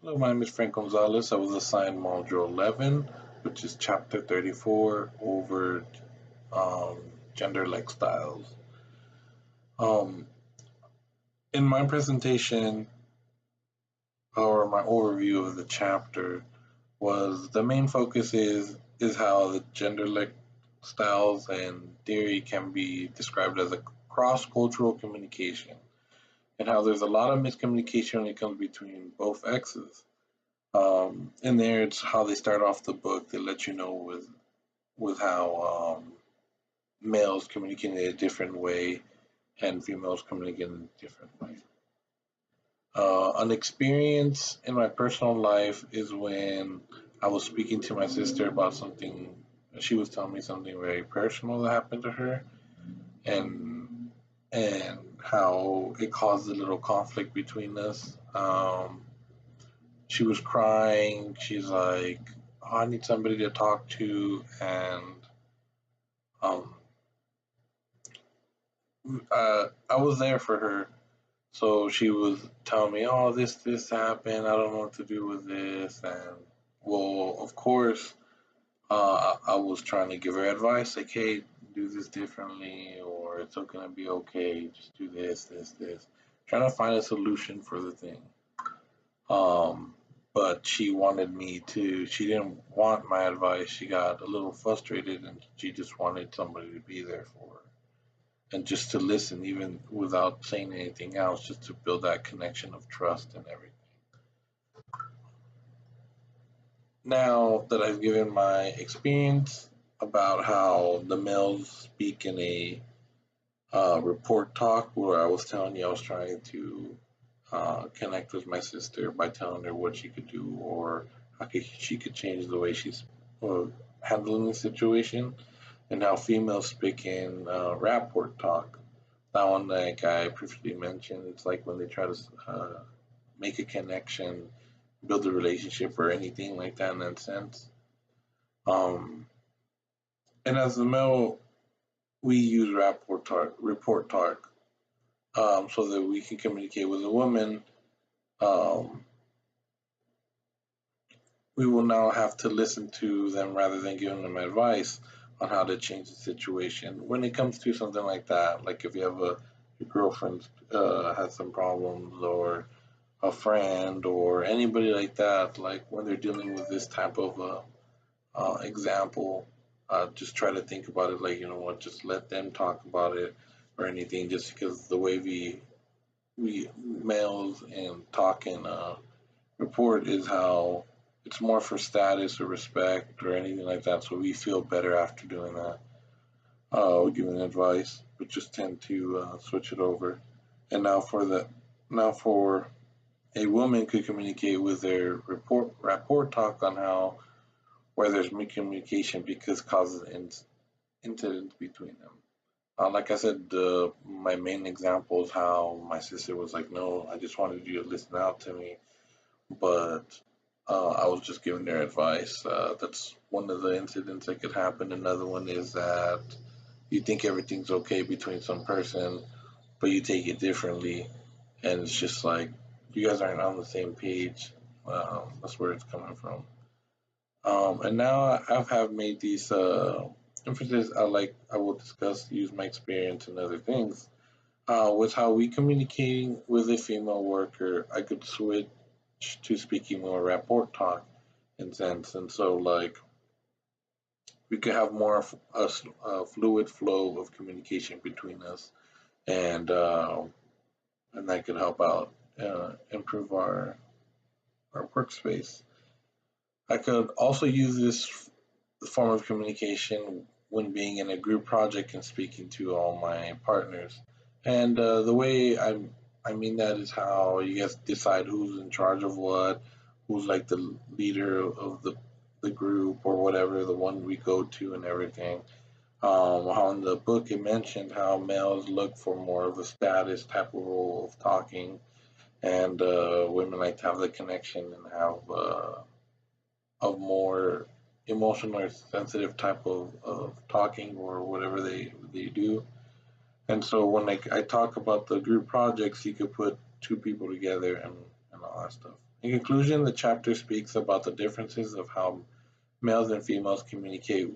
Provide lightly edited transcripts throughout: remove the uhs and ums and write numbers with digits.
Hello, my name is Frank Gonzalez. I was assigned Module 11, which is Chapter 34 over um, gender-like styles. Um, in my presentation, or my overview of the chapter, was the main focus is how the gender-like styles and theory can be described as a cross-cultural communication, and how there's a lot of miscommunication when it comes between both exes. In there, it's how they start off the book. They let you know with how males communicate in a different way and females communicate in a different way. An experience in my personal life is when I was speaking to my sister about something. She was telling me something very personal that happened to her, and how it caused a little conflict between us. She was crying. She's like, oh, I need somebody to talk to, and um, I was there for her. So she was telling me, oh, this happened. I don't know what to do with this, and well, of course, I was trying to give her advice, like, hey, do this differently, or it's not gonna be okay. Just do this. Trying to find a solution for the thing. Um, but she wanted me to. She didn't want my advice. She got a little frustrated, and she just wanted somebody to be there for her and just to listen, even without saying anything else, just to build that connection of trust and everything. Now that I've given my experience about how the males speak in a report talk, where I was telling you I was trying to connect with my sister by telling her what she could do or how she could change the way she's uh, handling the situation, and how females speak in rapport talk. That one, like I previously mentioned, it's like when they try to make a connection, build a relationship, or anything like that in that sense. Um, and as a male, we use report talk, so that we can communicate with a woman. Um, we will now have to listen to them rather than giving them advice on how to change the situation. When it comes to something like that, like if you have your girlfriend has some problems, or a friend, or anybody like that, like when they're dealing with this type of example, just try to think about it like, you know what, just let them talk about it or anything, just because the way we males and talk and report is how it's more for status or respect or anything like that. So we feel better after doing that, giving advice, but just tend to switch it over. And now for a woman could communicate with their rapport talk on how where there's miscommunication because causes incidents between them. Like I said, my main example is how my sister was like, "No, I just wanted you to listen out to me," but I was just giving their advice. That's one of the incidents that could happen. Another one is that you think everything's okay between some person, but you take it differently, and it's just like you guys aren't on the same page. That's where it's coming from. And now I have made these emphasis. I will discuss, use my experience and other things. With how we communicating with a female worker, I could switch to speaking more rapport talk in sense, and so like we could have more of a fluid flow of communication between us, and that could help out improve our workspace. I could also use this form of communication when being in a group project and speaking to all my partners. And the way I mean that is how you guys decide who's in charge of what, who's like the leader of the group or whatever, the one we go to and everything. How in the book it mentioned how males look for more of a status type of role of talking, and women like to have the connection and have of more emotional or sensitive type of talking or whatever they do. And so when I talk about the group projects, you could put two people together and all that stuff. In conclusion, the chapter speaks about the differences of how males and females communicate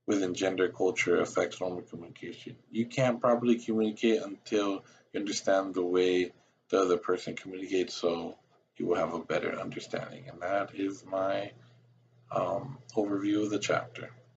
within gender culture affects normal communication. You can't properly communicate until you understand the way the other person communicates, so you will have a better understanding. And that is my overview of the chapter.